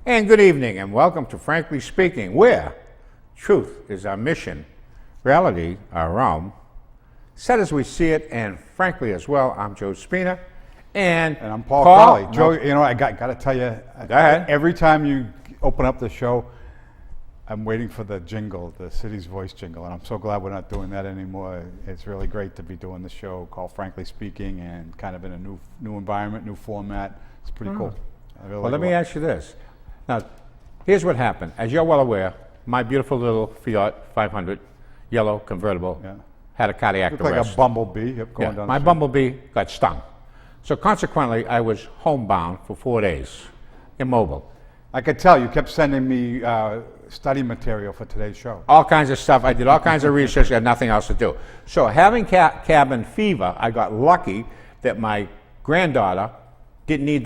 And good evening, and welcome to Frankly Speaking, where truth is our mission, reality our realm, said as we see it, and frankly as well. I'm Joe Spina, and I'm Paul Crowley. Joe, you know, I got to tell you, go ahead. Every time you open up the show, I'm waiting for the jingle, the city's voice jingle, and I'm so glad we're not doing that anymore. It's really great to be doing the show called Frankly Speaking, and kind of in a new environment, new format. It's pretty cool. Well, let me ask you this. Now, here's what happened. As you're well aware, my beautiful little Fiat 500, yellow convertible, had a cardiac arrest. Like a bumblebee going down my the street. bumblebee got stung. So consequently, I was homebound for 4 days, immobile. I could tell you kept sending me study material for today's show. All kinds of stuff. I did all kinds of research. I had nothing else to do. So having cabin fever, I got lucky that my granddaughter didn't need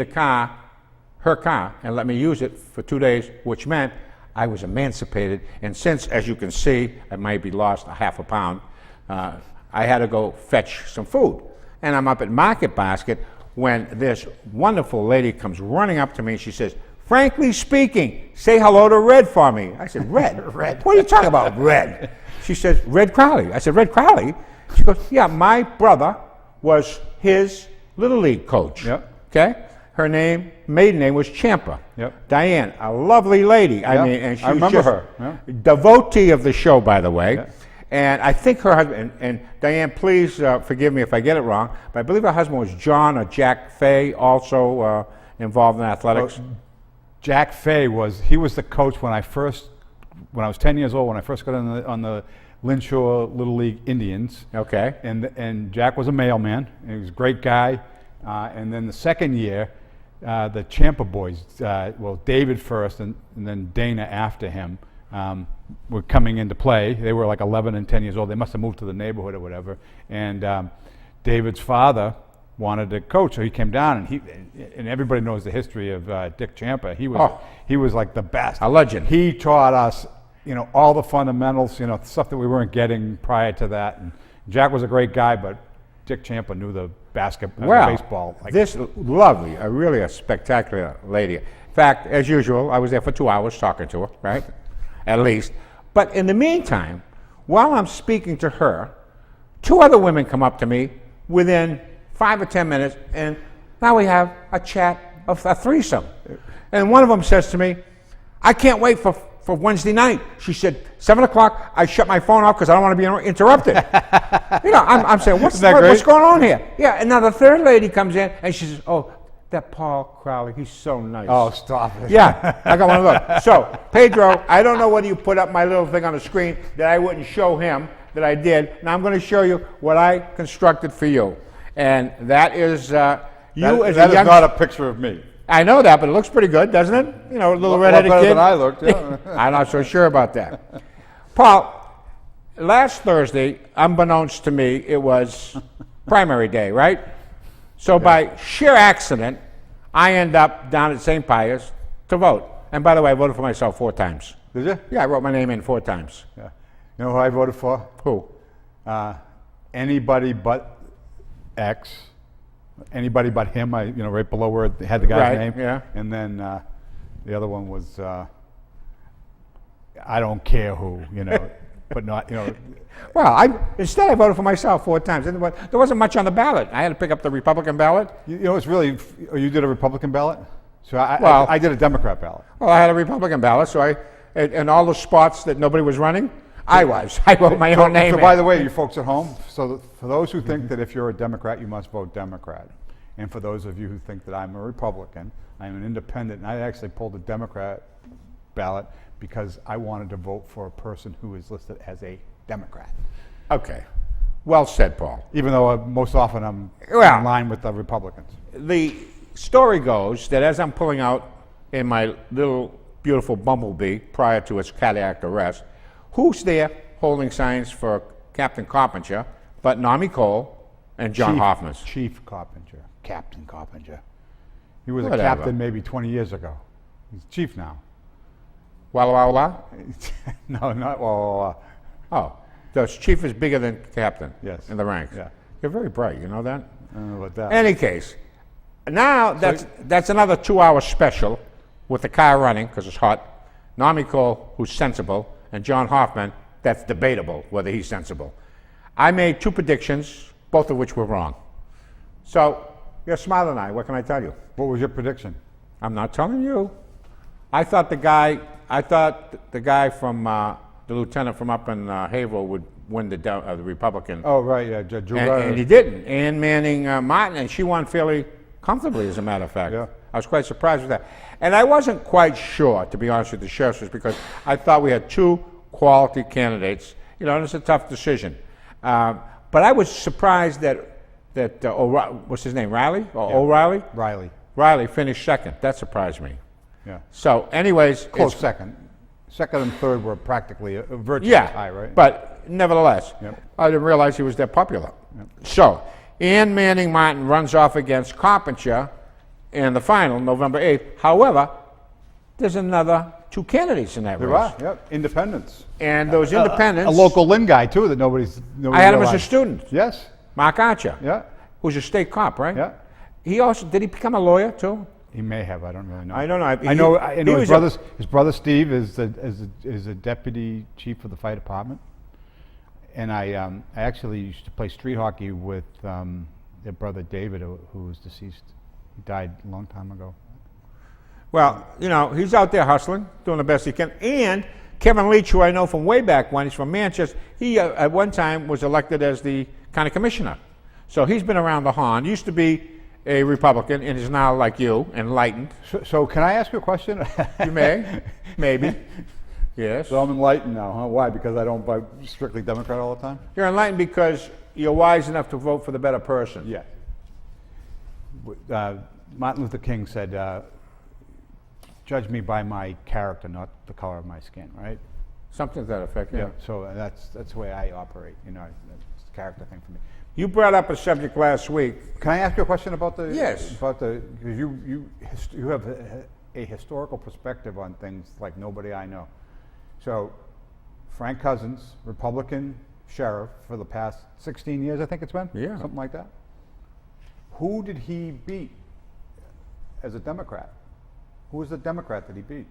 her car, and let me use it for 2 days, which meant I was emancipated. And since, as you can see, I might be lost a half a pound, I had to go fetch some food. And I'm up at Market Basket when this wonderful lady comes running up to me and she says, "Frankly Speaking, say hello to Red for me." I said, "Red? Red? What are you talking about, Red?" She says, "Red Crowley." I said, "Red Crowley?" She goes, "Yeah, my brother was his Little League coach." Yep. Okay? Her maiden name was Champa. Yep. Diane, a lovely lady. I mean, and she I was remember just her. Yeah. Devotee of the show, by the way. Yeah. And I think her husband, and Diane, please forgive me if I get it wrong, but I believe her husband was John or Jack Fay, also involved in athletics. Well, Jack Fay was the coach when I was 10 years old, when I first got on the Lynn Little League Indians. Okay. And Jack was a mailman. And he was a great guy. And then the second year, the Champa boys, David first and then Dana after him, were coming into play. They were like 11 and 10 years old. They must have moved to the neighborhood or whatever. And David's father wanted to coach, so he came down, and everybody knows the history of Dick Champa. He was like the best. A legend. He taught us, all the fundamentals, stuff that we weren't getting prior to that. And Jack was a great guy, but Dick Champa knew the baseball. This lovely, really a spectacular lady. In fact, as usual, I was there for 2 hours talking to her, right? At least. But in the meantime, while I'm speaking to her, 2 other women come up to me within 5 or 10 minutes, and now we have a chat of a threesome. And one of them says to me, "I can't wait for Wednesday night." She said, 7 o'clock, I shut my phone off because I don't want to be interrupted. I'm saying, what's going on here? Yeah, and now the third lady comes in, and she says, "Oh, that Paul Crowley, he's so nice." Oh, stop it. Yeah, I got one of those. So, Pedro, I don't know whether you put up my little thing on the screen that I wouldn't show him, that I did. Now I'm going to show you what I constructed for you. And that is That is not a picture of me. I know that, but it looks pretty good, doesn't it? A little redheaded better kid. than I looked, yeah. I'm not so sure about that. Paul, last Thursday, unbeknownst to me, it was primary day, right? So by sheer accident, I end up down at St. Pius to vote. And by the way, I voted for myself 4 times. Did you? Yeah, I wrote my name in 4 times. Yeah. You know who I voted for? Who? Anybody but X. Anybody but him. Right below where it had the guy's name. Yeah. And then the other one was I don't care who. But not. Well, instead I voted for myself 4 times. There wasn't much on the ballot. I had to pick up the Republican ballot. It's really. You did a Republican ballot. So I did a Democrat ballot. Well, I had a Republican ballot, so in all the spots that nobody was running, I wrote my own name. So by the way, you folks at home, so for those who think that if you're a Democrat, you must vote Democrat. And for those of you who think that I'm a Republican, I'm an independent, and I actually pulled a Democrat ballot because I wanted to vote for a person who is listed as a Democrat. Okay. Well said, Paul. Even though most often I'm in line with the Republicans. The story goes that as I'm pulling out in my little beautiful bumblebee prior to its cardiac arrest, who's there holding signs for Captain Coppinger but Nami Cole and John Hoffman? Chief Coppinger. Captain Coppinger. He was Whatever. a captain maybe 20 years ago. He's chief now. Walla Walla Walla? No, not Walla Walla. Oh, the chief is bigger than captain. Yes. In the ranks. Yeah. You're very bright, you know that? I don't know about that. Any case, now that's another 2-hour special with the car running because it's hot, Nami Cole, who's sensible, and John Hoffman, that's debatable whether he's sensible. I made 2 predictions, both of which were wrong. So you're smiling at me. What can I tell you? What was your prediction? I'm not telling you. I thought the guy from the lieutenant from up in Haverhill would win the Republican. Oh, right, yeah, Drew. And he didn't. Ann Manning Martin, and she won fairly comfortably, as a matter of fact. Yeah. I was quite surprised with that. And I wasn't quite sure, to be honest with the sheriffs, because I thought we had 2 quality candidates. You know, and it's a tough decision. But I was surprised that what's his name, Riley? O'Reilly? Riley finished second. That surprised me. Yeah. So, anyways. Close second. Second and third were practically a virtual tie, right? But nevertheless, Yep. I didn't realize he was that popular. Yep. So, Ann Manning Martin runs off against Carpenter in the final, November 8th. However, there's another 2 candidates in that There race. are, yep, independents. And those independents. A local Lynn guy, too, that nobody I had him as a realized. student, Yes, Mark Archer, yeah, who's a state cop, right? yeah. Did he become a lawyer too? He may have, I don't really know. I don't know. I know his brother Steve is a deputy chief of the fire department. And I actually used to play street hockey with their brother David, who was deceased. He died a long time ago. Well, you know, he's out there hustling, doing the best he can. And Kevin Leach, who I know from way back when, he's from Manchester, he at one time was elected as the county commissioner. So he's been around the horn. Used to be a Republican and is now, like you, enlightened. So can I ask you a question? You may, maybe. Yes. So I'm enlightened now, huh? Why? Because I don't vote strictly Democrat all the time? You're enlightened because you're wise enough to vote for the better person. Yeah. Martin Luther King said, judge me by my character, not the color of my skin, right? Something to that effect, yeah. So that's the way I operate, you know, it's a character thing for me. You brought up a subject last week. Can I ask you a question about the? Yes. Because you have a historical perspective on things like nobody I know. So, Frank Cousins, Republican sheriff for the past 16 years, I think it's been? Yeah. Something like that. Who did he beat as a Democrat? Who was the Democrat that he beat?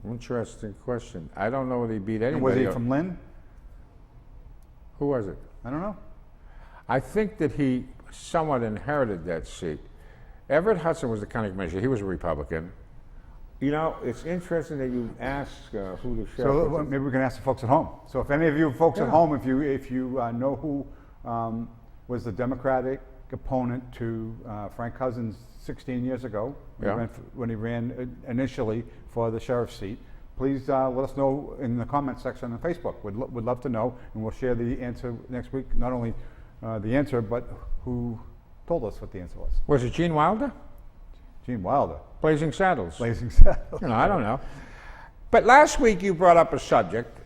Interesting question. I don't know whether he beat anybody. And was he from Lynn? Who was it? I don't know. I think that he somewhat inherited that seat. Everett Hudson was the county commissioner. He was a Republican. You know, it's interesting that you ask who the sheriff So was. maybe we can ask the folks at home. So if any of you folks at Yeah. home, if you know who was the Democratic opponent to Frank Cousins 16 years ago when he ran initially for the sheriff's seat, please let us know in the comment section on Facebook. We'd love to know, and we'll share the answer next week. Not only the answer, but who told us what the answer was. Was it Gene Wilder? Gene Wilder. Blazing Saddles. Blazing Saddles. You know, I don't know. But last week you brought up a subject.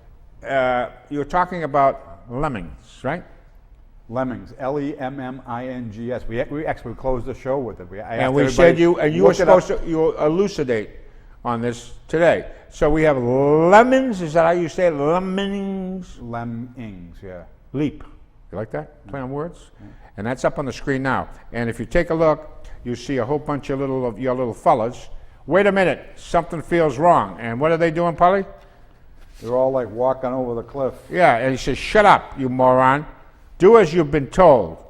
You were talking about lemmings, right? Lemmings, Lemmings. We actually closed the show with it. And we said you were supposed to elucidate on this today. So we have lemons. Is that how you say it? Lemmings? Lemmings, yeah. Leap. You like that? Play on words? Yeah. And that's up on the screen now. And if you take a look, you see a whole bunch of your little fellas. Wait a minute, something feels wrong. And what are they doing, Polly? They're all like walking over the cliff. Yeah, and he says, shut up, you moron. Do as you've been told.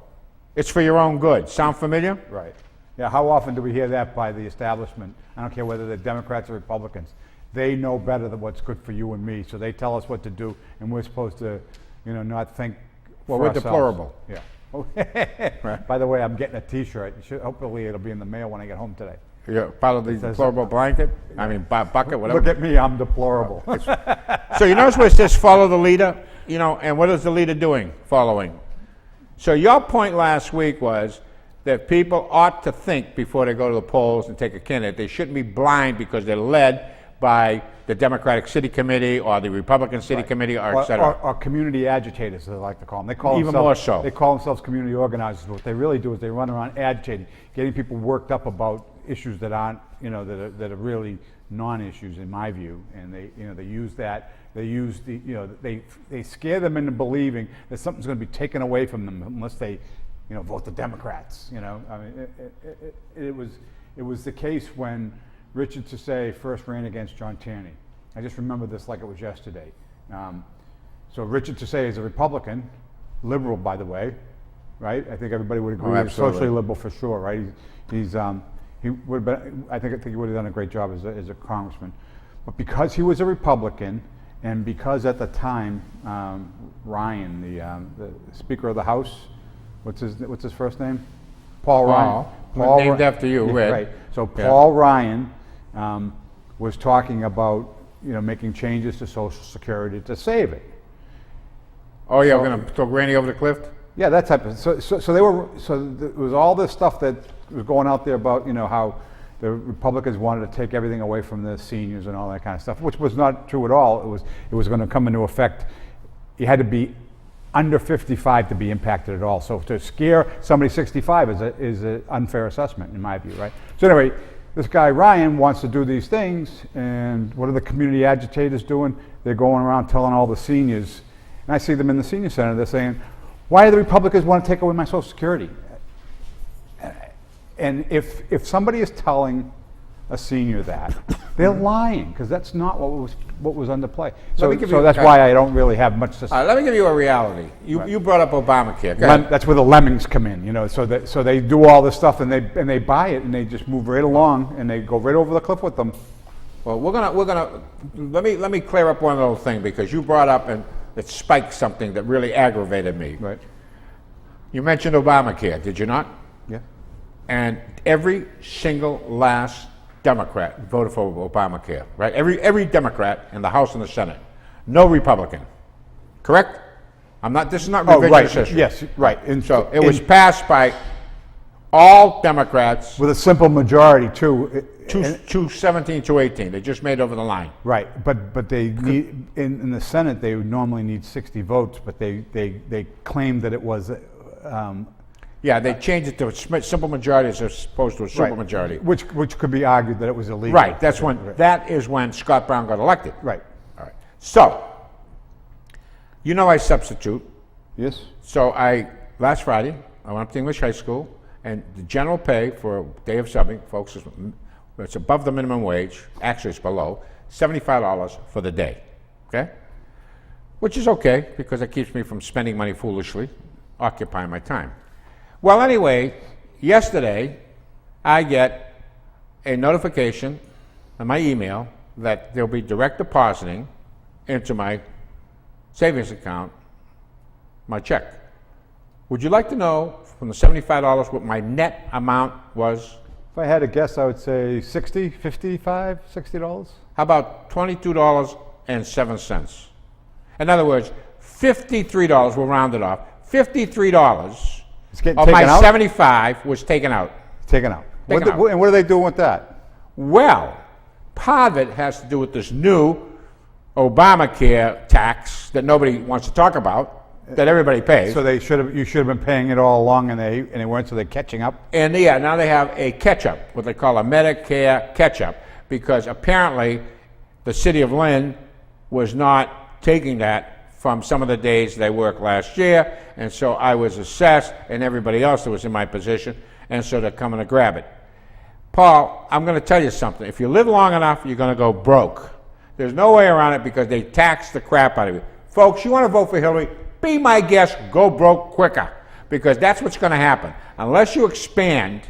It's for your own good. Sound familiar? Right. Yeah, how often do we hear that by the establishment? I don't care whether they're Democrats or Republicans. They know better than what's good for you and me, so they tell us what to do, and we're supposed to, not think Well, for we're ourselves. deplorable. Yeah. Right. By the way, I'm getting a T-shirt. Hopefully it'll be in the mail when I get home today. You're part of the deplorable blanket? I mean, bucket, whatever. Look at me, I'm deplorable. So you notice where it says follow the leader? And what is the leader doing? Following. So your point last week was that people ought to think before they go to the polls and take a candidate. They shouldn't be blind because they're led by the Democratic City Committee or the Republican City Committee or et cetera. Or community agitators, they like to call them. They call Even themselves, more so. They call themselves community organizers. What they really do is they run around agitating, getting people worked up about issues that aren't, that are really non-issues in my view. And they use that. They use they scare them into believing that something's going to be taken away from them unless they, vote the Democrats. I mean, it was the case when Richard Tassay first ran against John Tierney. I just remember this like it was yesterday. So Richard Tassay is a Republican, liberal, by the way, right? I think everybody would agree. Oh, He's absolutely. socially liberal for sure, right? He would have been, I think he would have done a great job as a congressman. But because he was a Republican, and because at the time Ryan, the Speaker of the House, what's his first name? Paul Ryan. Named after you, yeah, Red. right. So Paul Ryan was talking about making changes to Social Security to save it. Oh yeah, we're going to throw Granny over the cliff? Yeah, that type of. So there was all this stuff that was going out there about how the Republicans wanted to take everything away from the seniors and all that kind of stuff, which was not true at all. It was going to come into effect. You had to be under 55 to be impacted at all. So to scare somebody 65 is an unfair assessment in my view, right? So anyway, this guy Ryan wants to do these things, and what are the community agitators doing? They're going around telling all the seniors, and I see them in the senior center, they're saying, why do the Republicans want to take away my Social Security? And if somebody is telling a senior that, they're lying, because that's not what was under play. So that's why I don't really have much to say. Let me give you a reality. You brought up Obamacare. Go ahead. That's where the lemmings come in, so they do all this stuff and they buy it and they just move right along and they go right over the cliff with them. Well, we're gonna let me clear up one little thing, because you brought up and it spiked something that really aggravated me. Right. You mentioned Obamacare, did you not? Yeah. And every single last Democrat voted for Obamacare, right? Every Democrat in the House and the Senate, no Republican, correct? This is not revisionist history. Yes, right. And so it was passed by all Democrats with a simple majority too. 217 to 18. They just made over the line. Right, but they need in the Senate they would normally need 60 votes, but they claimed that it was. Yeah, they changed it to a simple majority as opposed to a super majority. Which could be argued that it was illegal. Right, that is when Scott Brown got elected. Right. All right. So, I substitute. Yes. So last Friday, I went up to English High School, and the general pay for a day of subbing, folks, it's above the minimum wage. Actually, it's below, $75 for the day, okay? Which is okay, because it keeps me from spending money foolishly, occupying my time. Well, anyway, yesterday, I get a notification on my email that there'll be direct depositing into my savings account my check. Would you like to know from the $75 what my net amount was? If I had to guess, I would say $60, $55, $60. How about $22.07? In other words, $53, we'll round it off, $53 of my 75 was taken out. Taken out. And what are they doing with that? Well, part of it has to do with this new Obamacare tax that nobody wants to talk about, that everybody pays. So you should have been paying it all along, and they weren't, so they're catching up. And yeah, now they have a catch-up, what they call a Medicare catch-up, because apparently the city of Lynn was not taking that from some of the days they worked last year, and so I was assessed, and everybody else that was in my position, and so they're coming to grab it. Paul, I'm going to tell you something. If you live long enough, you're going to go broke. There's no way around it, because they tax the crap out of you. Folks, you want to vote for Hillary? Be my guest, go broke quicker, because that's what's going to happen. Unless you expand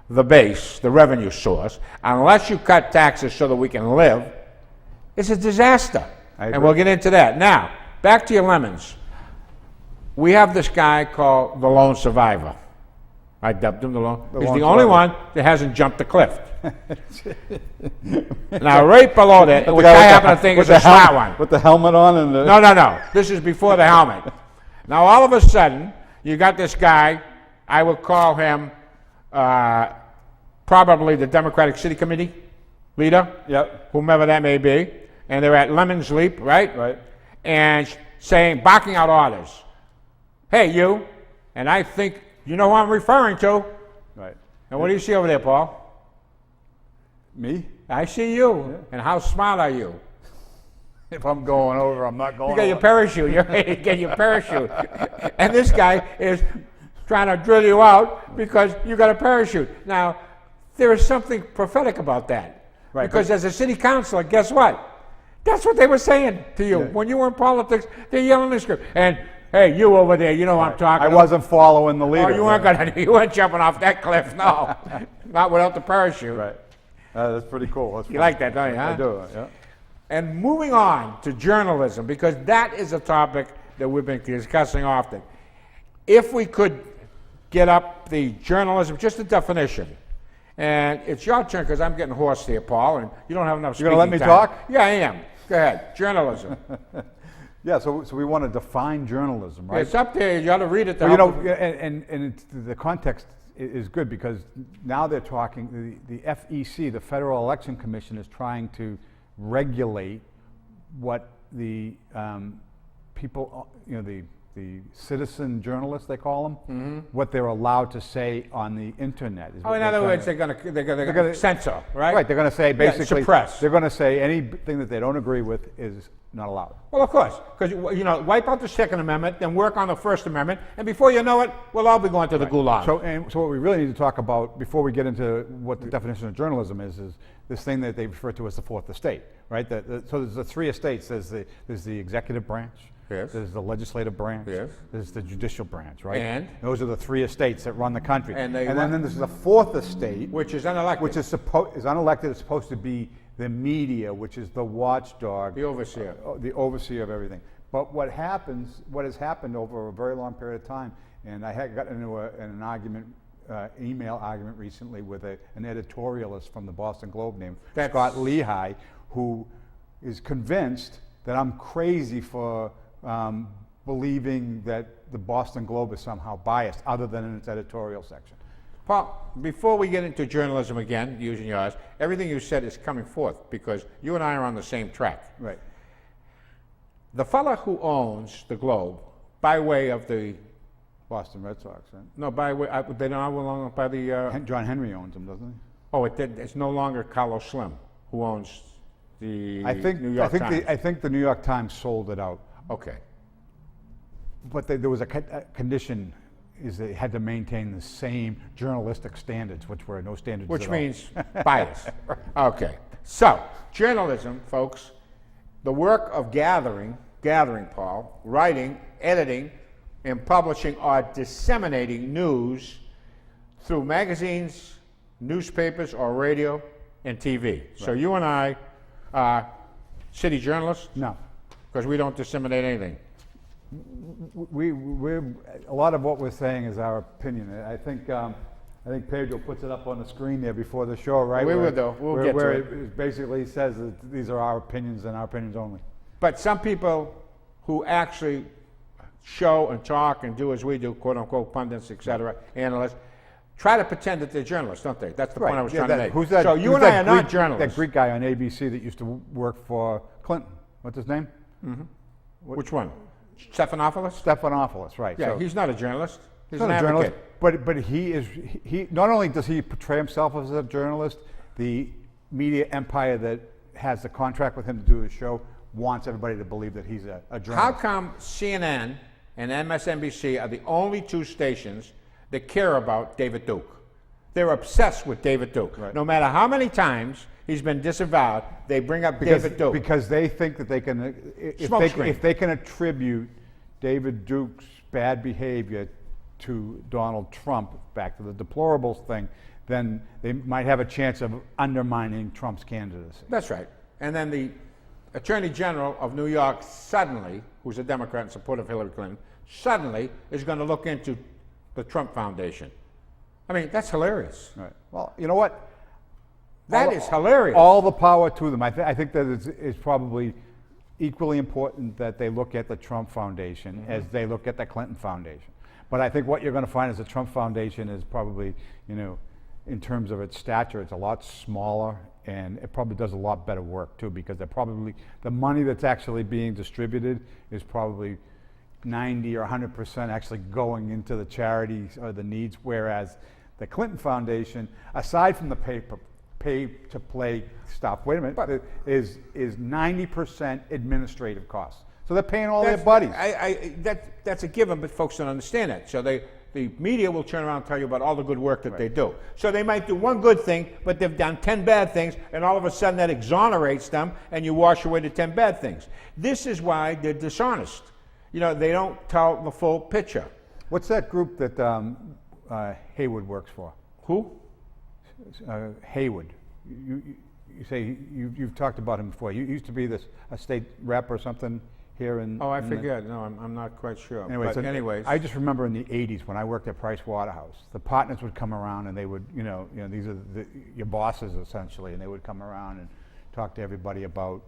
the base, the revenue source, unless you cut taxes so that we can live, it's a disaster. And we'll get into that. Now, back to your lemons. We have this guy called the Lone Survivor. I dubbed him the Lone. He's the only one that hasn't jumped the cliff. Now, right below that, which I happen to think is a smart one. With the helmet on and the... No. This is before the helmet. Now, all of a sudden, you got this guy, I would call him probably the Democratic City Committee leader, whomever that may be, and they're at Lemon's Leap, right? Right. And barking out orders. Hey, you, and I think you know who I'm referring to. Right. And what do you see over there, Paul? Me? I see you. Yeah. And how smart are you? If I'm going over, I'm not going over. You got your parachute. You're ready to get your parachute. And this guy is trying to drill you out because you got a parachute. Now, there is something prophetic about that. Right, Because as a city councilor, guess what? That's what they were saying to you. Yeah. When you were in politics, they're yelling the script. And, hey, you over there, you know what I'm talking I about. wasn't following the leader. Oh, you weren't jumping off that cliff, no. Not without the parachute. Right. That's pretty cool. That's You like that, don't you, huh? I do, yeah. And moving on to journalism, because that is a topic that we've been discussing often. If we could get up the journalism, just the definition, and it's your turn because I'm getting hoarse here, Paul, and you don't have enough You speaking gonna let me time. talk? Yeah, I am. Go ahead. Journalism. Yeah, so we want to define journalism, right? It's up there. You got to read it. Well, you know, and the context is good because now they're talking, the FEC, the Federal Election Commission, is trying to regulate what the people, you know, the citizen journalists, they call them, what they're allowed to say on the internet. Is Oh, what in they're other trying words, to- they're going to censor, right? Right, they're going to say basically, suppress. they're going to say anything that they don't agree with is not allowed. Well, of course, because, you know, wipe out the Second Amendment, then work on the First Amendment, and before you know it, we'll all be going to the gulag. So what we really need to talk about before we get into what the definition of journalism is this thing that they refer to as the fourth estate, right? So there's the three estates. There's the executive branch. Yes. There's the legislative branch. Yes. There's the judicial branch, right? And? Those are the three estates that run the country. And then there's the fourth estate, Which is unelected. which is unelected. It's supposed to be the media, which is the watchdog, The overseer. the overseer of everything. But what has happened over a very long period of time, and I had got into an argument, email argument recently with an editorialist from the Boston Globe named Scott Lehigh, who is convinced that I'm crazy for believing that the Boston Globe is somehow biased, other than in its editorial section. Paul, before we get into journalism again, using yours, everything you said is coming forth because you and I are on the same track. Right. The fella who owns the Globe, by way of the Boston Red Sox, right? no, by way they don't belong by the John Henry owns them, doesn't he? oh, it's no longer Carlos Slim who owns the New York Times. I think the New York Times sold it out. Okay. But there was a condition, is they had to maintain the same journalistic standards, which were no standards Which at all. means bias. Okay. So, journalism, folks, the work of gathering, Paul, writing, editing, and publishing or disseminating news through magazines, newspapers, or radio and TV. Right. So you and I are city journalists? No. Because we don't disseminate anything. We're a lot of what we're saying is our opinion. I think Pedro puts it up on the screen there before the show, right? We will do. We'll get to where it. it basically says that these are our opinions and our opinions only. But some people who actually show and talk and do as we do, quote unquote, pundits, etc., analysts, try to pretend that they're journalists, don't they? That's the point I was trying to make. Who's that? So you who's and I that are not Greek, journalists. That Greek guy on ABC that used to work for Clinton. What's his name? Which one? Stephanopoulos? Stephanopoulos, right. Yeah, So, he's not a journalist. He's not an a journalist, advocate. but he not only does he portray himself as a journalist, the media empire that has the contract with him to do his show wants everybody to believe that he's a journalist. How come CNN and MSNBC are the only two stations that care about David Duke? They're obsessed with David Duke. Right. No matter how many times he's been disavowed, they bring up David Duke. Because they think that they can, if they can attribute David Duke's bad behavior to Donald Trump, back to the deplorables thing, then they might have a chance of undermining Trump's candidacy. That's right. And then the Attorney General of New York suddenly, who's a Democrat in support of Hillary Clinton, suddenly is going to look into the Trump Foundation. I mean, that's hilarious. Right. Well, you know what? That is hilarious. All the power to them. I think that it's probably equally important that they look at the Trump Foundation as they look at the Clinton Foundation. But I think what you're going to find is the Trump Foundation is probably, you know, in terms of its stature, it's a lot smaller, and it probably does a lot better work too, because the money that's actually being distributed is probably 90 or 100% actually going into the charities or the needs, whereas the Clinton Foundation, aside from the pay-to-play stuff, wait a minute, is 90% administrative costs. So they're paying all their buddies. That's a given, but folks don't understand that. So they the media will turn around and tell you about all the good work that they do. So they might do one good thing, but they've done 10 bad things, and all of a sudden that exonerates them, and you wash away the 10 bad things. This is why they're dishonest. You know, they don't tell the full picture. What's that group that Haywood works for? Who? Haywood. You say you've talked about him before. You used to be a state rep or something here in. Oh, I forget. No, I'm not quite sure. Anyways, I just remember in the '80s when I worked at Price Waterhouse, the partners would come around and they would, you know, these are your bosses essentially, and they would come around and talk to everybody about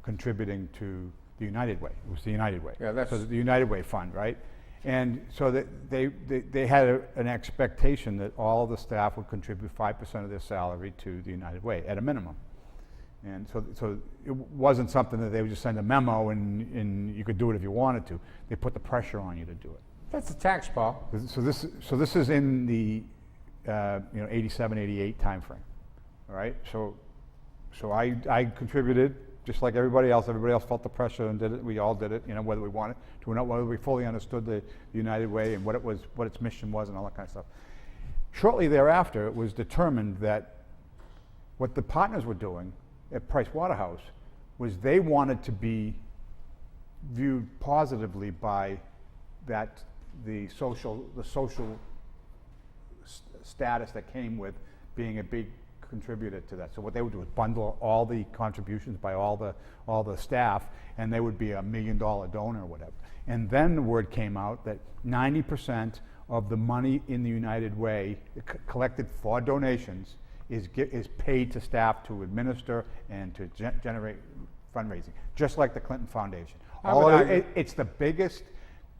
contributing to the United Way. It was the United Way. Yeah, that's so the United Way Fund, right? And so they had an expectation that all of the staff would contribute 5% of their salary to the United Way at a minimum. And so it wasn't something that they would just send a memo and you could do it if you wanted to. They put the pressure on you to do it. That's a tax, Paul. So this is in the 87, 88 time frame. All right. So I contributed just like everybody else. Everybody else felt the pressure and did it. We all did it. You know, whether we wanted to or not, whether we fully understood the United Way and what its mission was, and all that kind of stuff. Shortly thereafter, it was determined that what the partners were doing at Price Waterhouse was they wanted to be viewed positively by the social status that came with being a big contributor to that. So what they would do is bundle all the contributions by all the staff, and they would be $1 million donor or whatever. And then the word came out that 90% of the money in the United Way collected for donations is paid to staff to administer and to generate fundraising, just like the Clinton Foundation. It's the biggest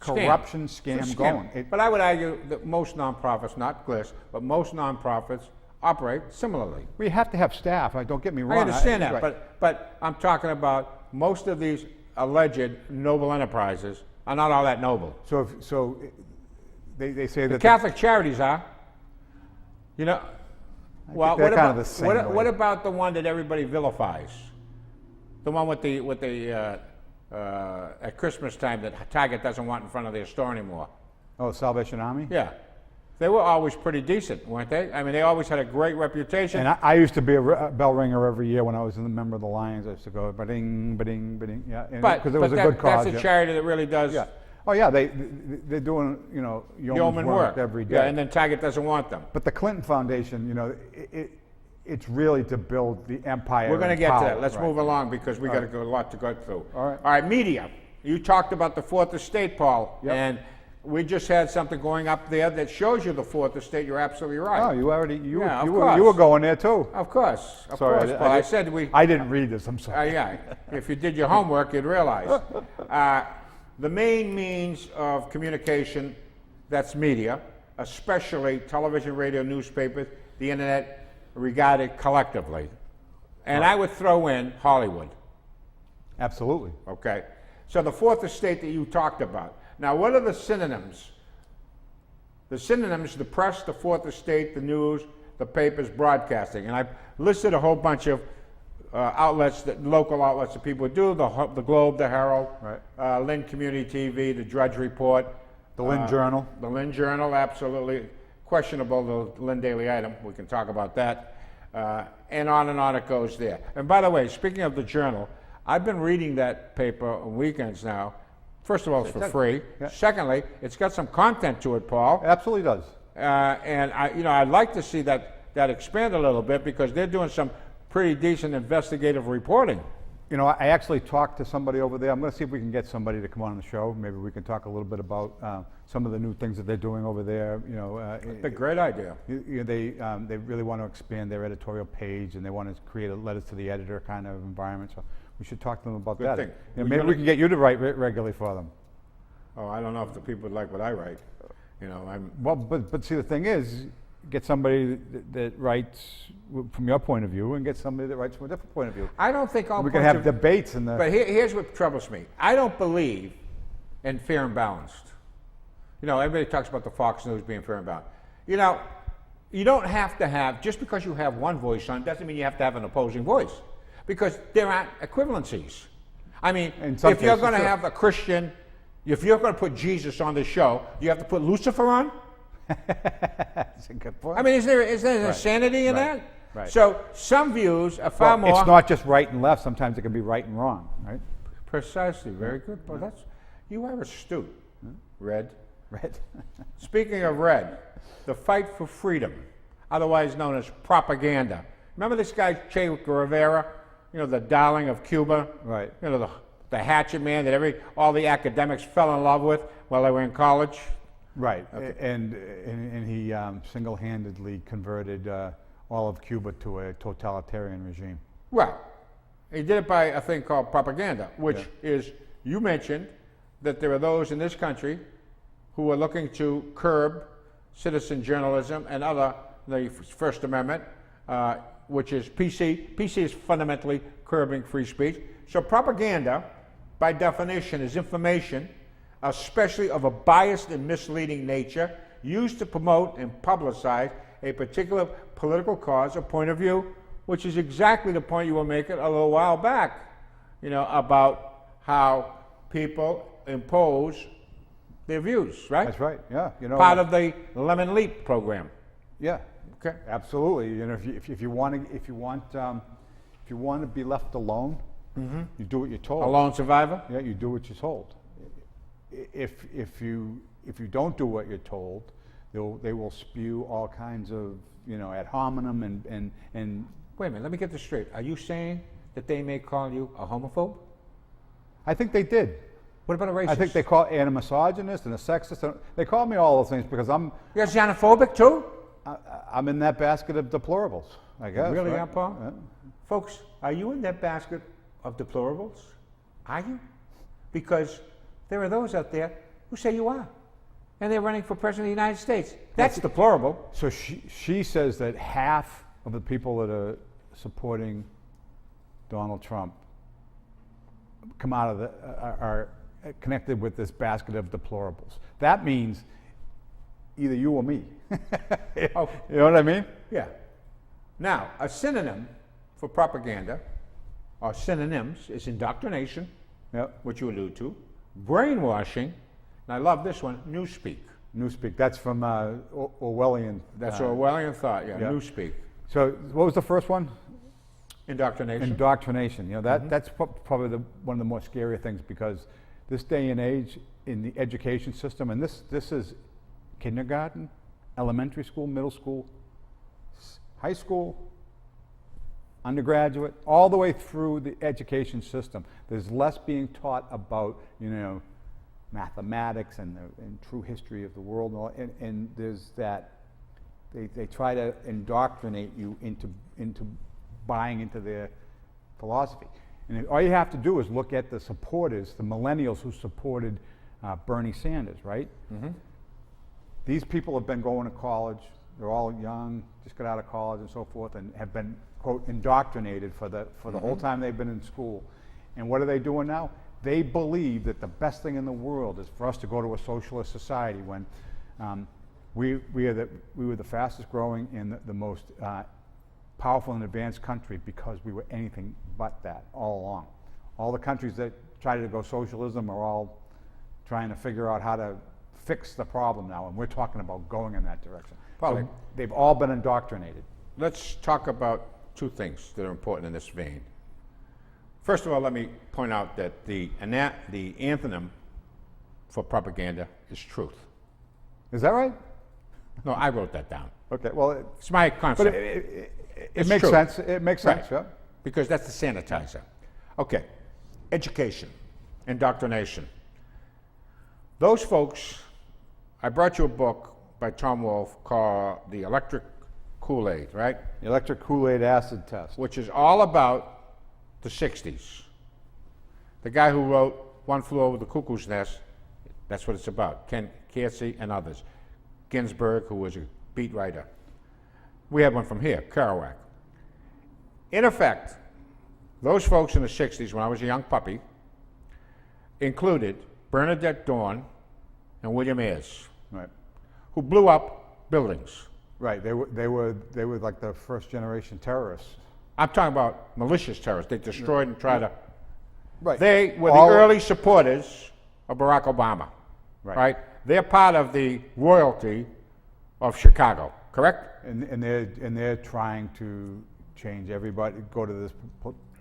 corruption scam going. But I would argue that most nonprofits, not GLIS, but most nonprofits operate similarly. We have to have staff. Don't get me wrong. I understand that, but I'm talking about most of these alleged noble enterprises are not all that noble. So they say that the Catholic charities are. You know. Well, what about the one that everybody vilifies? The one with the at Christmas time that Target doesn't want in front of their store anymore. Oh, Salvation Army? Yeah. They were always pretty decent, weren't they? I mean, they always had a great reputation. And I used to be a bell ringer every year when I was a member of the Lions. I used to go ba-ding, ba-ding, ba-ding. Yeah, because it was a good cause. That's a charity that really does. Yeah. Oh yeah, they're doing yeoman work every day. Yeah, and then Target doesn't want them. But the Clinton Foundation, it's really to build the empire. We're going to get to that. Let's move along because we got a lot to go through. All right, media. You talked about the Fourth Estate, Paul, yep. And we just had something going up there that shows you the Fourth Estate. You're absolutely right. Oh, you were going there too. Of course, sorry, Paul. I said we. I didn't read this. I'm sorry. Yeah, if you did your homework, you'd realize. The main means of communication, that's media, especially television, radio, newspapers, the internet, regarded collectively. And I would throw in Hollywood. Absolutely. Okay. So the Fourth Estate that you talked about. Now, what are the synonyms? The synonyms, the press, the Fourth Estate, the news, the papers, broadcasting. And I've listed a whole bunch of outlets, local outlets that people do, the Globe, the Herald, right. Lynn Community TV, the Drudge Report. The Lynn Journal. The Lynn Journal, absolutely. Questionable, the Lynn Daily Item. We can talk about that. And on it goes there. And by the way, speaking of the Journal, I've been reading that paper on weekends now. First of all, it's for free. Yeah. Secondly, it's got some content to it, Paul. It absolutely does. And I'd like to see that expand a little bit because they're doing some pretty decent investigative reporting. I actually talked to somebody over there. I'm going to see if we can get somebody to come on the show. Maybe we can talk a little bit about some of the new things that they're doing over there. It's a great idea. They really want to expand their editorial page, and they want to create a letters to the editor kind of environment. So we should talk to them about that. Thing. Maybe we can get you to write regularly for them. Oh, I don't know if the people would like what I write. Well, but see, the thing is, get somebody that writes from your point of view and get somebody that writes from a different point of view. I don't think all we can have debates in the. But here's what troubles me. I don't believe in fair and balanced. Everybody talks about the Fox News being fair and balanced. You don't have to have, just because you have one voice on, doesn't mean you have to have an opposing voice. Because there aren't equivalencies. I mean, if you're going to have a Christian, if you're going to put Jesus on the show, you have to put Lucifer on? That's a good point. I mean, is there insanity in Right. that? Right. So some views are far more... It's not just right and left. Sometimes it can be right and wrong, right? Precisely. Very good. Well, you are astute, Red. Right. Speaking of Red, the fight for freedom, otherwise known as propaganda. Remember this guy, Che Guevara? You know, the darling of Cuba? Right. You know, the hatchet man that all the academics fell in love with while they were in college? Right. Okay. And he single-handedly converted all of Cuba to a totalitarian regime. Well, he did it by a thing called propaganda, which is, you mentioned that there are those in this country who are looking to curb citizen journalism and the First Amendment, which is PC. PC is fundamentally curbing free speech. So propaganda, by definition, is information, especially of a biased and misleading nature, used to promote and publicize a particular political cause or point of view, which is exactly the point you were making a little while back, about how people impose their views, right? That's right. Yeah. Part of the Lemon Leap program. Yeah. Okay. Absolutely. If you want to be left alone, you do what you're told. A lone survivor? Yeah, you do what you're told. If you don't do what you're told, they will spew all kinds of ad hominem and. Wait a minute. Let me get this straight. Are you saying that they may call you a homophobe? I think they did. What about a racist? I think they call and a misogynist and a sexist. They call me all those things because You're xenophobic too? I'm in that basket of deplorables, I guess. Really, right? Paul? Yeah. Folks, are you in that basket of deplorables? Are you? Because there are those out there who say you are. And they're running for president of the United States. That's deplorable. So she says that half of the people that are supporting Donald Trump come out of are connected with this basket of deplorables. That means either you or me. Oh. You know what I mean? Yeah. Now, a synonym for propaganda, or synonyms, is indoctrination, Yep. which you allude to, brainwashing, and I love this one, newspeak. Newspeak. That's from Orwellian. That's Orwellian thought, yeah. newspeak. So what was the first one? Indoctrination. Indoctrination. That's probably one of the more scary things because this day and age in the education system, and this is kindergarten, elementary school, middle school, high school, undergraduate, all the way through the education system. There's less being taught about, mathematics and true history of the world, and there's that, they try to indoctrinate you into buying into their philosophy. And all you have to do is look at the supporters, the millennials who supported Bernie Sanders, right? Mm-hmm. These people have been going to college. They're all young, just got out of college and so forth, and have been, quote, indoctrinated for the whole time they've been in school. And what are they doing now? They believe that the best thing in the world is for us to go to a socialist society when we were the fastest growing and the most powerful and advanced country because we were anything but that all along. All the countries that try to go socialism are all trying to figure out how to fix the problem now, and we're talking about going in that direction. Probably. So they've all been indoctrinated. Let's talk about two things that are important in this vein. First of all, let me point out that the antonym for propaganda is truth. Is that right? No, I wrote that down. Okay, well, It's my concept. but it It's makes true. sense. It makes sense, Right. yeah. Because that's the sanitizer. Okay, education, indoctrination. Those folks, I brought you a book by Tom Wolfe called The Electric Kool-Aid, right? The electric Kool-Aid acid test. Which is all about the 60s. The guy who wrote One Flew Over the Cuckoo's Nest, that's what it's about. Ken Kesey and others. Ginsberg, who was a beat writer. We had one from here, Kerouac. In effect, those folks in the 60s, when I was a young puppy, included Bernadette Dawn and William Ayers, Right. who blew up buildings. Right. They were like the first generation terrorists. I'm talking about malicious terrorists. They destroyed and tried to. Right. They were All- the early supporters of Barack Obama. Right. Right? They're part of the royalty of Chicago, correct? And they're trying to change everybody, go to this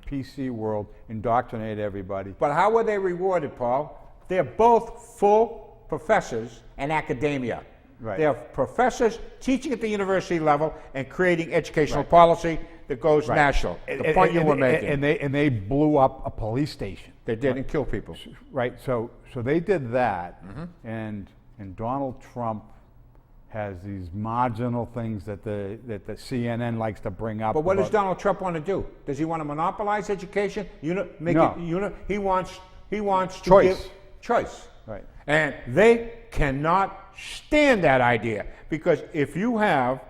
PC world, indoctrinate everybody. But how were they rewarded, Paul? They're both full professors in academia. Right. They're professors teaching at the university level and creating educational policy that goes national. The point you were making. And they blew up a police station. They did and kill people. Right. So they did that, and Donald Trump has these marginal things that the CNN likes to bring up. But what does Donald Trump want to do? Does he want to monopolize education? No. He wants to Choice. give choice. Right. And they cannot stand that idea, because if you have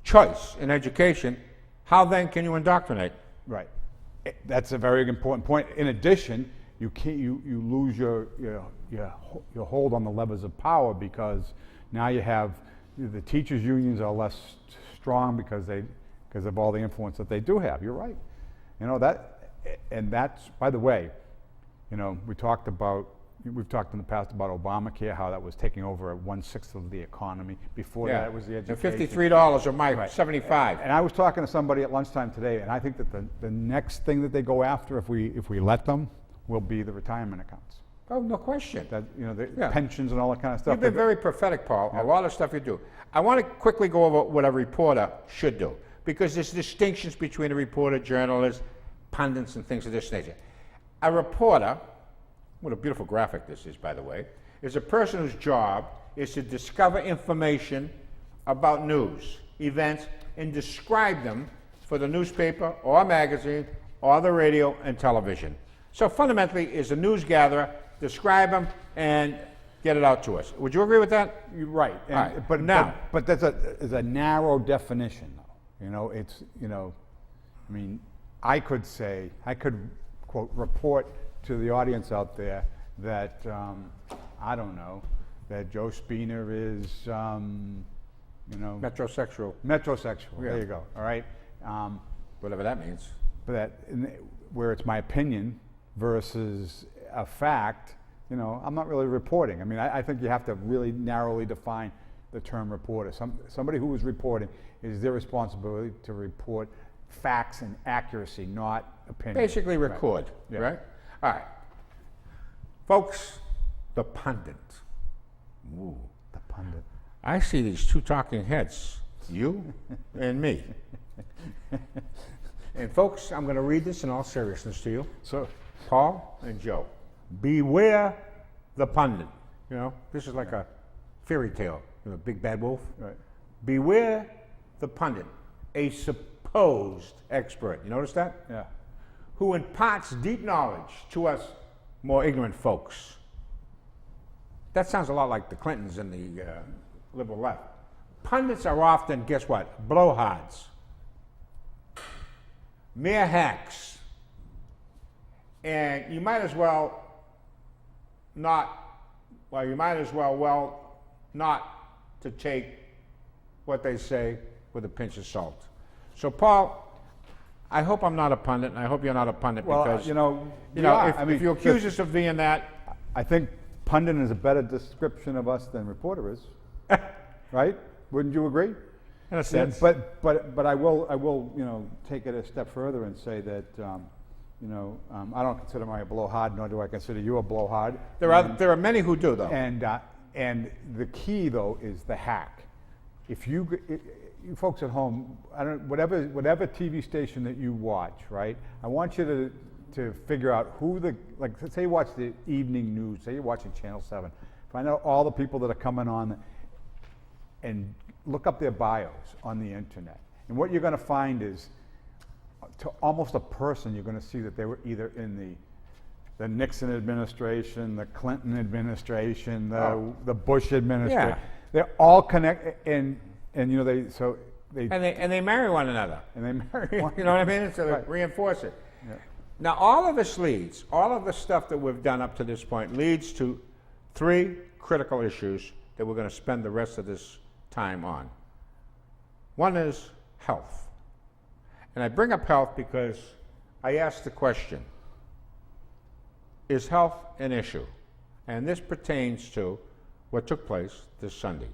choice in education, how then can you indoctrinate? Right. That's a very important point. In addition, you lose your hold on the levers of power, because now you have the teachers' unions are less strong because of all the influence that they do have. You're right. You know that, and that's, by the way, you know, we've talked in the past about Obamacare, how that was taking over 1/6 of the economy. Before that, it was the education. And $53 of my 75. And I was talking to somebody at lunchtime today, and I think that the next thing that they go after, if we let them, will be the retirement accounts. Oh, no question. That, you know, the pensions and all that kind of stuff. You've been very prophetic, Paul. A lot of stuff you do. I want to quickly go over what a reporter should do, because there's distinctions between a reporter, journalist, pundits, and things of this nature. A reporter, what a beautiful graphic this is, by the way, is a person whose job is to discover information about news, events, and describe them for the newspaper or magazine or the radio and television. So fundamentally, is a news gatherer, describe them, and get it out to us. Would you agree with that? You're right. All right. But that's a narrow definition, though. You know, it's, you know, I mean, I could quote, report to the audience out there that, I don't know, that Joe Spina is, you know... Metrosexual. Metrosexual, Yeah. there you go, all right? Whatever that means. But where it's my opinion versus a fact, you know, I'm not really reporting. I mean, I think you have to really narrowly define the term reporter. Somebody who is reporting, it is their responsibility to report facts and accuracy, not opinion. Basically record, right? All right. Folks, the pundit. Ooh. The pundit. I see these two talking heads, you and me. And folks, I'm going to read this in all seriousness to you. So, Paul and Joe, beware the pundit. You know, this is like a fairy tale, you know, Big Bad Wolf. right. Beware the pundit, a supposed expert. You notice that? Yeah. Who imparts deep knowledge to us more ignorant folks. That sounds a lot like the Clintons and the liberal left. Pundits are often, guess what, blowhards, mere hacks, and you might as well not to take what they say with a pinch of salt. So, Paul, I hope I'm not a pundit, and I hope you're not a pundit, Well, because if you accuse us of being that, I think pundit is a better description of us than reporter is, right? Wouldn't you agree? in a sense. But I will you know, take it a step further and say that you know, I don't consider myself a blowhard, nor do I consider you a blowhard. There are many who do, though. And the key, though, is the hack. If you folks at home, whatever TV station that you watch, right? I want you to figure out who say you watch the evening news, say you're watching Channel 7, find out all the people that are coming on, and look up their bios on the internet. And what you're going to find is, to almost a person, you're going to see that they were either in the Nixon administration, the Clinton administration, the Bush administration. Yeah. They're all connected, and you know they marry one another. And they marry one. You know what I mean? So they reinforce it. Yeah. Now, all of the stuff that we've done up to this point leads to three critical issues that we're going to spend the rest of this time on. One is health. And I bring up health because I asked the question, is health an issue? And this pertains to what took place this Sunday,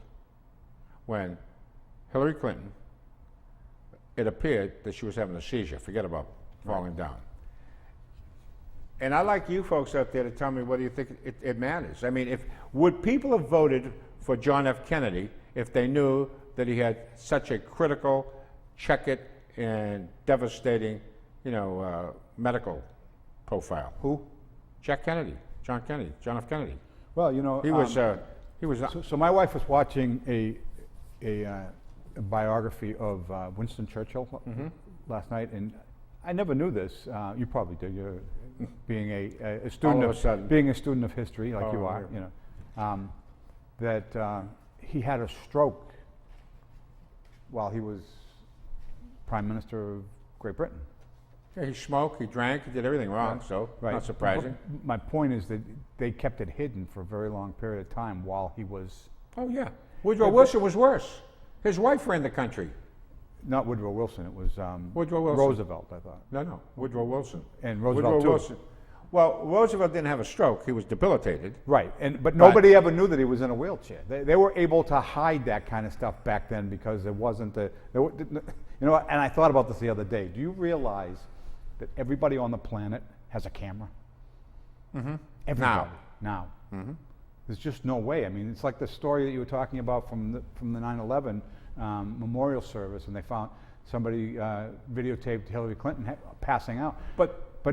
when Hillary Clinton, it appeared that she was having a seizure. Forget about falling down. And I'd like you folks out there to tell me whether you think it matters. I mean, would people have voted for John F. Kennedy if they knew that he had such a critical, check-it, and devastating, medical profile? Who? John F. Kennedy. Well, He was. So my wife was watching a biography of Winston Churchill last night, and I never knew this. You probably did. You're being a student All of a sudden. being a student of history, like you Oh, are. yeah. That he had a stroke while he was Prime Minister of Great Britain. Yeah, he smoked, he drank, he did everything wrong, so not surprising. My point is that they kept it hidden for a very long period of time while he was. Oh, yeah. Woodrow Wilson was worse. His wife ran the country. Not Woodrow Wilson. It was Woodrow Wilson. Roosevelt, I thought. No, Woodrow Wilson. And Roosevelt Woodrow too. Wilson. Well, Roosevelt didn't have a stroke. He was debilitated. Right, but nobody ever knew that he was in a wheelchair. They were able to hide that kind of stuff back then because there wasn't and I thought about this the other day. Do you realize that everybody on the planet has a camera? Mm-hmm. Everybody. Now. Mm-hmm. There's just no way. I mean, it's like the story that you were talking about from the 9/11 memorial service, and they found somebody videotaped Hillary Clinton passing out. But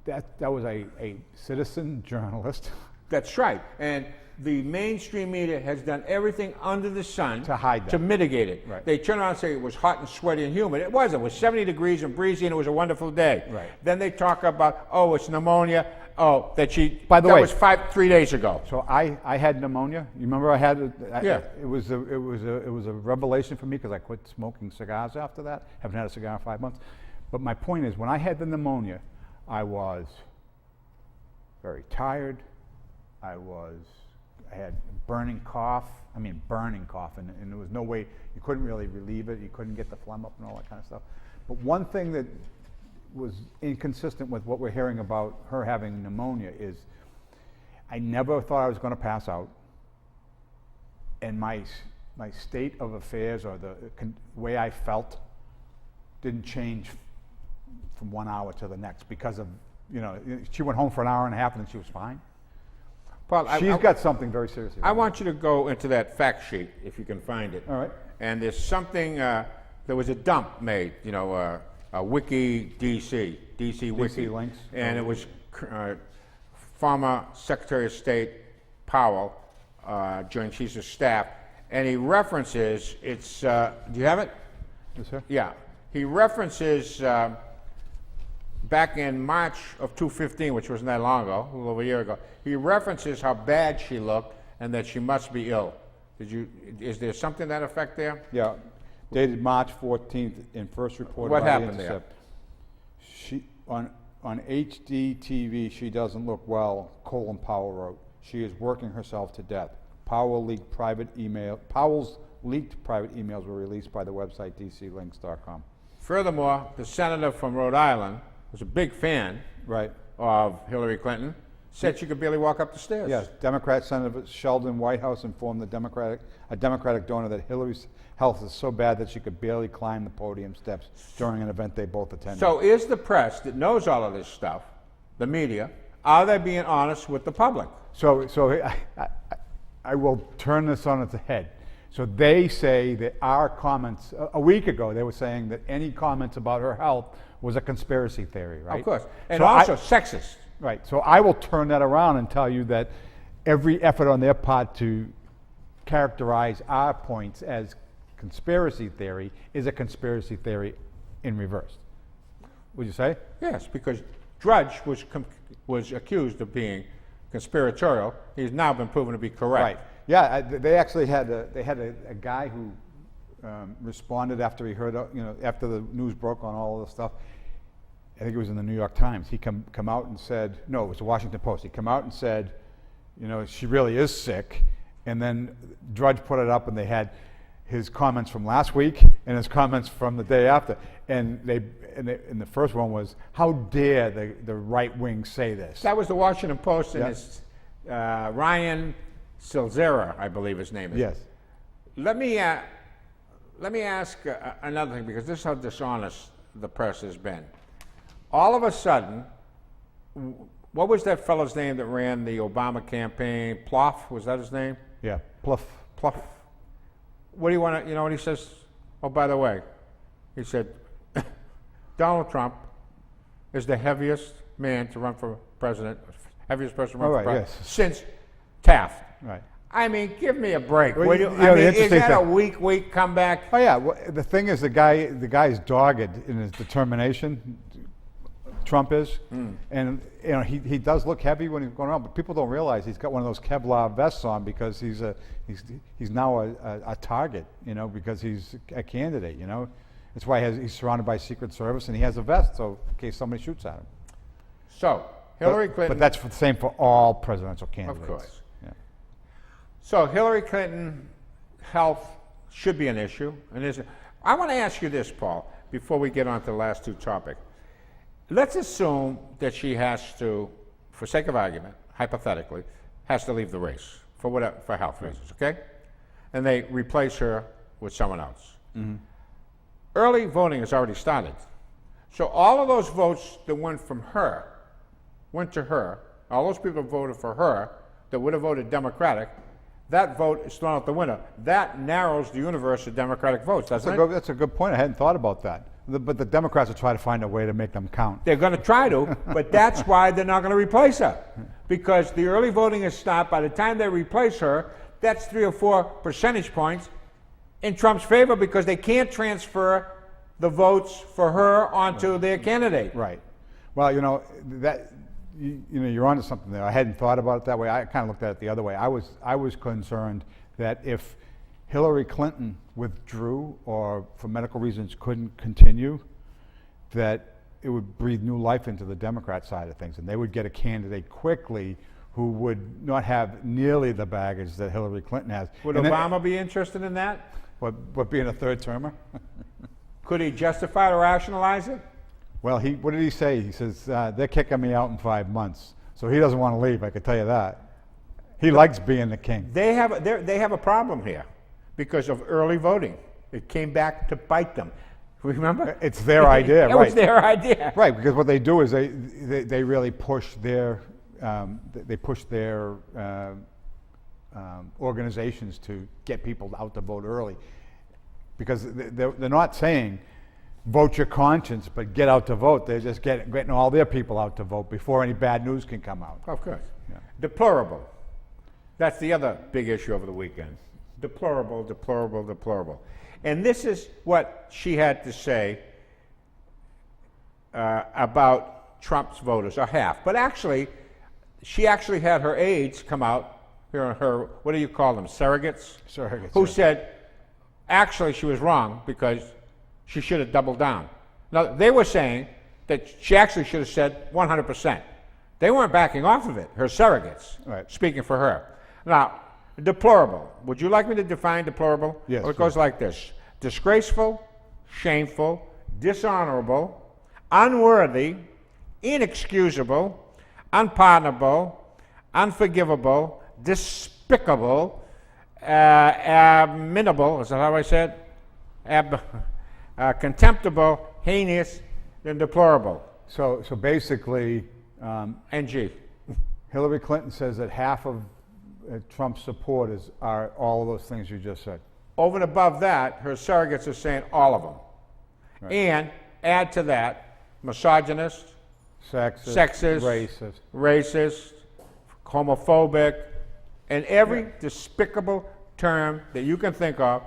that was a citizen journalist. That's right. And the mainstream media has done everything under the sun to hide that, to mitigate it. Right. They turn around and say it was hot and sweaty and humid. It wasn't. It was 70 degrees and breezy, and it was a wonderful day. Right. Then they talk about, it's pneumonia. Oh, that By the way, was 3 days ago. So I had pneumonia. You remember I had it? Yeah. It was a revelation for me because I quit smoking cigars after that. Haven't had a cigar in 5 months. But my point is, when I had the pneumonia, I was very tired. I had burning cough. I mean, burning cough, and there was no way, you couldn't really relieve it. You couldn't get the phlegm up and all that kind of stuff. But one thing that was inconsistent with what we're hearing about her having pneumonia is I never thought I was going to pass out, and my state of affairs or the way I felt didn't change from 1 hour to the next because of, she went home for an hour and a half and then she was fine. Paul, She's got something very serious. I want you to go into that fact sheet if you can find it. All right. And there's something, there was a dump made, a Wiki DC Wiki. links. And it was former Secretary of State Powell during Chief of Staff. And he references, do you have it? Yes, sir. Yeah. He references back in March of 2015, which wasn't that long ago, a little over a year ago, he references how bad she looked and that she must be ill. Is there something to that effect there? Yeah. Dated March 14th and first reported What by happened the there? Intercept. She, on HD TV, she doesn't look well, Colin Powell wrote. She is working herself to death. Powell's leaked private emails were released by the website dclinks.com. Furthermore, the senator from Rhode Island was a big fan of Hillary Clinton, said she could barely walk up the stairs. Yes, Democrat Senator Sheldon Whitehouse informed a Democratic donor that Hillary's health is so bad that she could barely climb the podium steps during an event they both attended. So is the press that knows all of this stuff, the media, are they being honest with the public? So I will turn this on its head. So they say that our comments, a week ago, they were saying that any comments about her health was a conspiracy theory, right? Of course. And so also sexist. Right. So I will turn that around and tell you that every effort on their part to characterize our points as conspiracy theory is a conspiracy theory in reverse. Would you say? Yes, because Drudge was accused of being conspiratorial. He's now been proven to be correct. Right. Yeah, they actually had a guy who responded after he heard, after the news broke on all of this stuff. I think it was in the New York Times. He come out and said, no, it was the Washington Post. He come out and said, she really is sick. And then Drudge put it up, and they had his comments from last week and his comments from the day after. And the first one was, how dare the right wing say this? That was the Washington Post, and Yeah. it's Ryan Silzera, I believe his name is. Yes. let me ask another thing, because this is how dishonest the press has been. All of a sudden, what was that fellow's name that ran the Obama campaign? Plouffe, was that his name? Yeah, Pluff. Plouffe. What do you want to, you know what he says? Oh, by the way, he said, Donald Trump is the heaviest man to run for president, heaviest person to run for president since Taft. Right. I mean, give me a break. Well, Would you? you I know, the mean, is interesting that a thing- weak comeback? Oh yeah, well, the thing is, the guy's dogged in his determination. Trump is, and you know he does look heavy when he's going around, but people don't realize he's got one of those Kevlar vests on because he's now a target, you know, because he's a candidate, you know. That's why he's surrounded by Secret Service and he has a vest, so in case somebody shoots at him. So Hillary Clinton. But that's the same for all presidential candidates. Of course. Yeah. So Hillary Clinton health should be an issue, and I want to ask you this, Paul, before we get on to the last two topics. Let's assume that she has to, for sake of argument, hypothetically, has to leave the race for health reasons, okay? And they replace her with someone else. Mm-hmm. Early voting has already started. So all of those votes that went to her, all those people that voted for her that would have voted Democratic, that vote is thrown out the window. That narrows the universe of Democratic votes, doesn't it? That's a good point. I hadn't thought about that. But the Democrats will try to find a way to make them count. They're going to try to, but that's why they're not going to replace her. Because the early voting is stopped. By the time they replace her, that's 3 or 4 percentage points in Trump's favor because they can't transfer the votes for her onto their candidate. Right. Well, you know, that you know, you're onto something there. I hadn't thought about it that way. I kind of looked at it the other way. I was concerned that if Hillary Clinton withdrew or for medical reasons couldn't continue, that it would breathe new life into the Democrat side of things, and they would get a candidate quickly who would not have nearly the baggage that Hillary Clinton has. Would and Obama be interested in that? What being a third termer? Could he justify or rationalize it? Well, what did he say? He says, they're kicking me out in 5 months. So he doesn't want to leave, I can tell you that. He likes being the king. They have a problem here because of early voting. It came back to bite them. Remember? It's their idea, It right. was their idea. Right, because what they do is they really push their organizations to get people out to vote early. Because they're not saying vote your conscience, but get out to vote. They're just getting all their people out to vote before any bad news can come out. Of course. Yeah. Deplorable. That's the other big issue over the weekend. Deplorable, deplorable, deplorable. And this is what she had to say about Trump's voters, or half. But actually, she actually had her aides come out, her, what do you call them, surrogates? Surrogates, who yeah. said, actually, she was wrong because she should have doubled down. Now, they were saying that she actually should have said 100%. They weren't backing off of it, her surrogates, Right. speaking for her. Now, deplorable. Would you like me to define deplorable? Yes, Well, it goes like this. Disgraceful, shameful, dishonorable, unworthy, inexcusable, unpardonable, unforgivable, despicable, abominable, is that how I said? Contemptible, heinous, and deplorable. So basically, NG. Hillary Clinton says that half of Trump's supporters are all of those things you just said. Over and above that, her surrogates are saying all of them. Right. And add to that, misogynist, Sexist, racist, homophobic, and every despicable term that you can think of,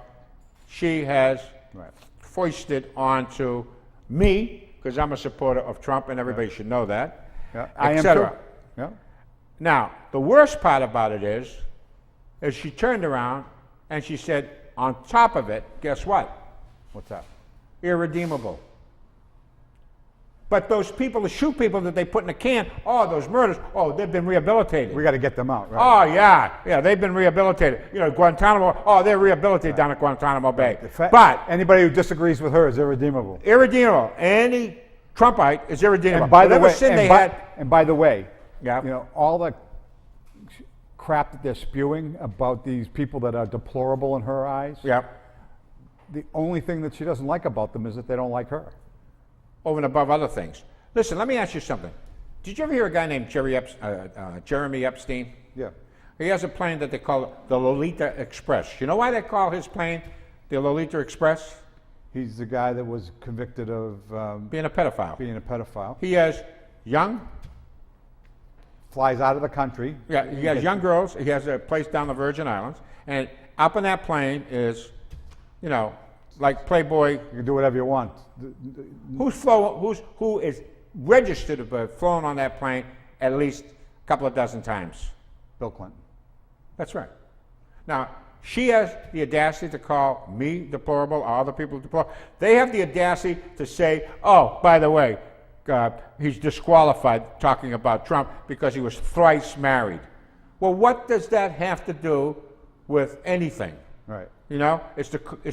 she has Right. foisted onto me, because I'm a supporter of Trump, and everybody should know that, Yeah, I am etc. too. Yeah. Now, the worst part about it is she turned around and she said, on top of it, guess what? What's that? Irredeemable. But those people, the shoot people that they put in a can, those murders, they've been rehabilitated. We got to get them out, right? Oh, yeah, they've been rehabilitated. You know, Guantanamo, they're rehabilitated down at Guantanamo Bay. But anybody who disagrees with her is irredeemable. irredeemable. Any Trumpite is irredeemable. And by the Whatever way, sin they and by, had, and by the way, Yeah. you know, all the crap that they're spewing about these people that are deplorable in her eyes, Yeah. the only thing that she doesn't like about them is that they don't like her. Over and above other things. Listen, let me ask you something. Did you ever hear a guy named Jeremy Epstein? Yeah. He has a plane that they call the Lolita Express. You know why they call his plane the Lolita Express? He's the guy that was convicted of Being a pedophile. being a pedophile. He has young, Flies out of the country. yeah, he has young girls. He has a place down the Virgin Islands, and up on that plane is, you know, like Playboy. You can do whatever you want. Who is registered to have flown on that plane at least a couple of dozen times? Bill Clinton. That's right. Now, she has the audacity to call me deplorable or other people deplorable. They have the audacity to say, oh, by the way, he's disqualified talking about Trump because he was thrice married. Well, what does that have to do with anything? Right. You know, it's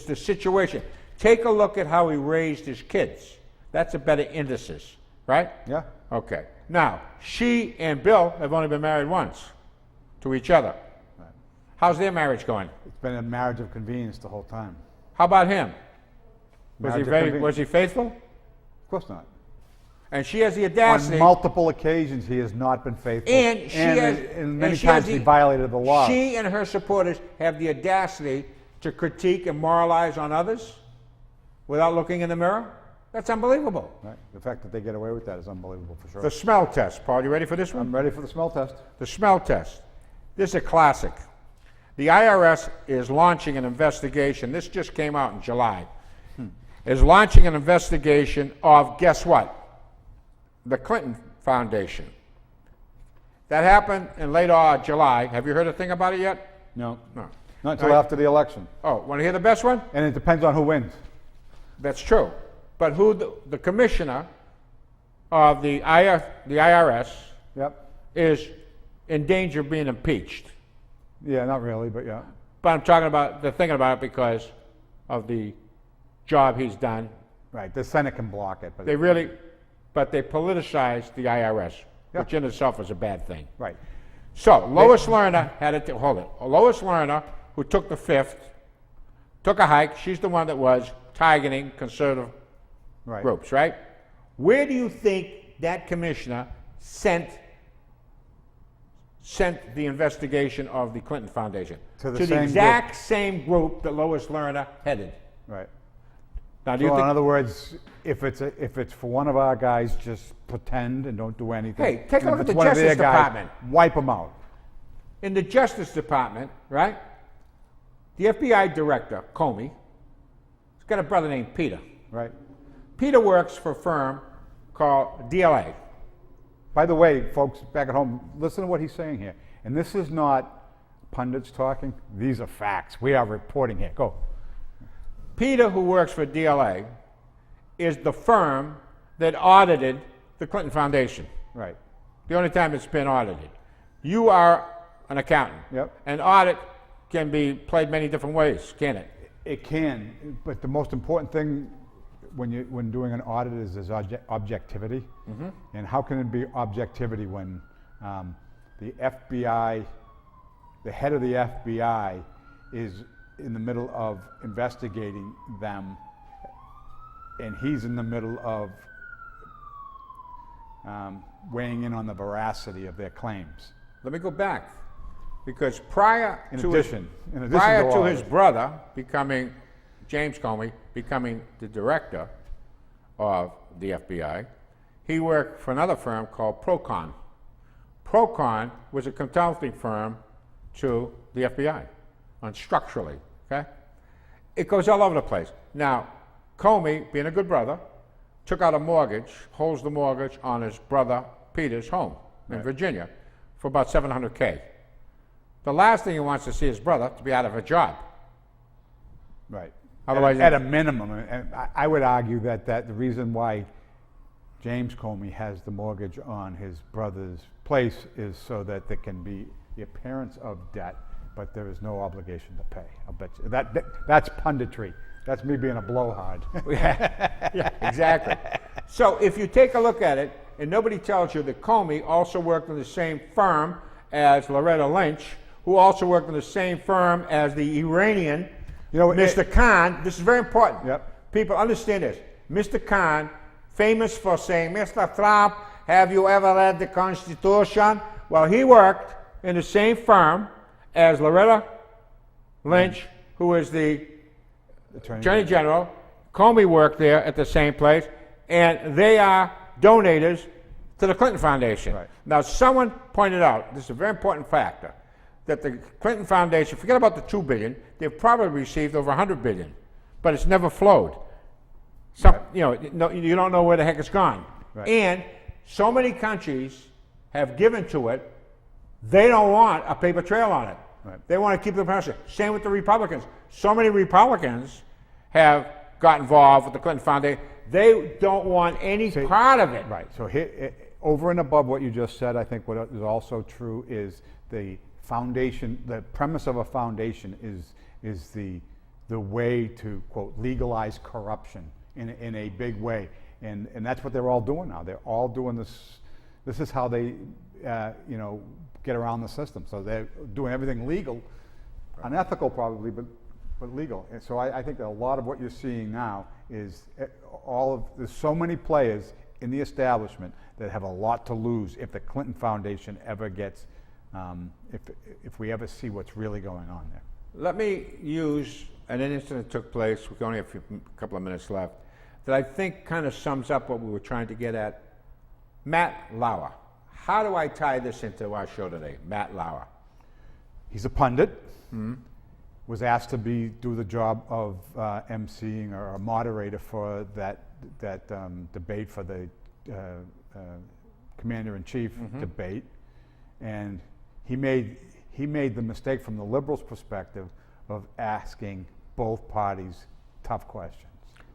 the situation. Take a look at how he raised his kids. That's a better indices, right? Yeah. Okay. Now, she and Bill have only been married once to each other. Right. How's their marriage going? It's been a marriage of convenience the whole time. How about him? Was Marriage he of faithful? Of course not. And she has the audacity. On multiple occasions, he has not been faithful. And she has, and many and she has times he violated the law. She and her supporters have the audacity to critique and moralize on others without looking in the mirror. That's unbelievable. Right. The fact that they get away with that is unbelievable for sure. The smell test. Paul, you ready for this one? I'm ready for the smell test. The smell test. This is a classic. The IRS is launching an investigation. This just came out in July. Is launching an investigation of, guess what? The Clinton Foundation. That happened in late July. Have you heard a thing about it yet? No. No. Not until All right. after the election. Oh, want to hear the best one? And it depends on who wins. That's true. But who the commissioner of the IRS Yep. is in danger of being impeached. Yeah, not really, but yeah. But I'm talking about, they're thinking about it because of the job he's done. Right. The Senate can block it, but They politicized the IRS, Yeah. which in itself is a bad thing. right. So Lois Lerner had it. Hold it. Lois Lerner, who took the fifth, took a hike. She's the one that was targeting conservative Right. groups, right? Where do you think that commissioner sent the investigation of the Clinton Foundation? To the the same exact same group that Lois Lerner headed. Right. Now, do you So in think? other words, if it's for one of our guys, just pretend and don't do anything. Hey, take a And look if at it's the one of their Justice guys, Department. Wipe them out. In the Justice Department, right? The FBI director, Comey, has got a brother named Peter. Right. Peter works for a firm called DLA. By the way, folks back at home, listen to what he's saying here. And this is not pundits talking. These are facts. We are reporting here. Go. Peter, who works for DLA, is the firm that audited the Clinton Foundation. Right. The only time it's been audited. You are an accountant. Yep. An audit can be played many different ways, can it? It can, but the most important thing when doing an audit is objectivity. Mm-hmm. And how can it be objectivity when the FBI, the head of the FBI, is in the middle of investigating them, and he's in the middle of weighing in on the veracity of their claims. Let me go back, because prior In to addition his brother becoming, James Comey, becoming the director of the FBI, he worked for another firm called Procon. Procon was a consulting firm to the FBI on structurally, okay? It goes all over the place. Now, Comey, being a good brother, took out a mortgage, holds the mortgage on his brother Peter's home in Virginia for about $700K. The last thing he wants to see his brother to be out of a job. Right. Otherwise, at a minimum, and I would argue that the reason why James Comey has the mortgage on his brother's place is so that there can be the appearance of debt, but there is no obligation to pay. I'll bet you that's punditry. That's me being a blowhard. yeah, exactly. So if you take a look at it, and nobody tells you that Comey also worked in the same firm as Loretta Lynch, who also worked in the same firm as the Iranian Mr. Khan. This is very important. Yep. People understand this. Mr. Khan, famous for saying, Mr. Trump, have you ever read the Constitution? Well, he worked in the same firm as Loretta Lynch, who is the Attorney General. Comey worked there at the same place, and they are donators to the Clinton Foundation. Right. Now, someone pointed out, this is a very important factor, that the Clinton Foundation, forget about the $2 billion, they've probably received over $100 billion, but it's never flowed. Some, you don't know where the heck it's gone. Right. And so many countries have given to it, they don't want a paper trail on it. Right. They want to keep the pressure. Same with the Republicans. So many Republicans have got involved with the Clinton Foundation. They don't want any part of it. Right. So here, over and above what you just said, I think what is also true is the foundation, the premise of a foundation is the way to, quote, legalize corruption in a big way. And that's what they're all doing now. They're all doing this. This is how they, get around the system. So they're doing everything legal, unethical probably, but legal. And so I think that a lot of what you're seeing now is there's so many players in the establishment that have a lot to lose if the Clinton Foundation ever gets, if we ever see what's really going on there. Let me use an incident that took place, we only have a couple of minutes left, that I think kind of sums up what we were trying to get at. Matt Lauer. How do I tie this into our show today? Matt Lauer. He's a pundit. Mm-hmm. Was asked to do the job of emceeing or a moderator for that debate for the commander-in-chief debate, and he made the mistake from the liberals' perspective of asking both parties tough questions.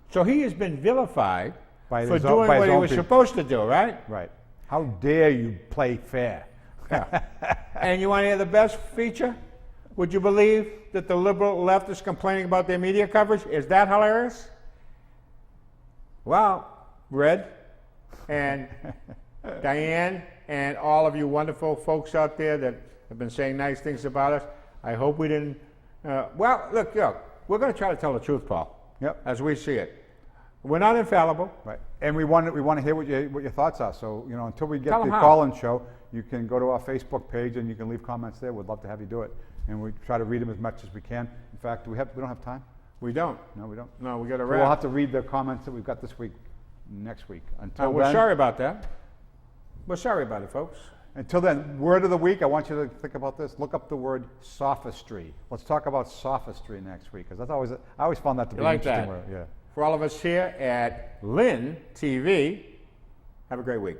So he has been vilified for his doing what he was people. supposed to do, right? Right. How dare you play fair? Yeah. And you want to hear the best feature? Would you believe that the liberal left is complaining about their media coverage? Is that hilarious? Well, Red and Diane and all of you wonderful folks out there that have been saying nice things about us, I hope we didn't. Look, we're going to try to tell the truth, Paul. Yep. As we see it. We're not infallible. Right. And we want to hear what your thoughts are. So, until we get Tell the 'em how. call-in show, you can go to our Facebook page and you can leave comments there. We'd love to have you do it. And we try to read them as much as we can. In fact, we don't have time? We don't. No, we don't. No, we got to So wrap. we'll have to read the comments that we've got this week, next week. Until We're then, sorry about that. We're sorry about it, folks. Until then, word of the week, I want you to think about this. Look up the word sophistry. Let's talk about sophistry next week, because I always found that to be an interesting word. Yeah. For all of us here at Lynn TV, have a great week.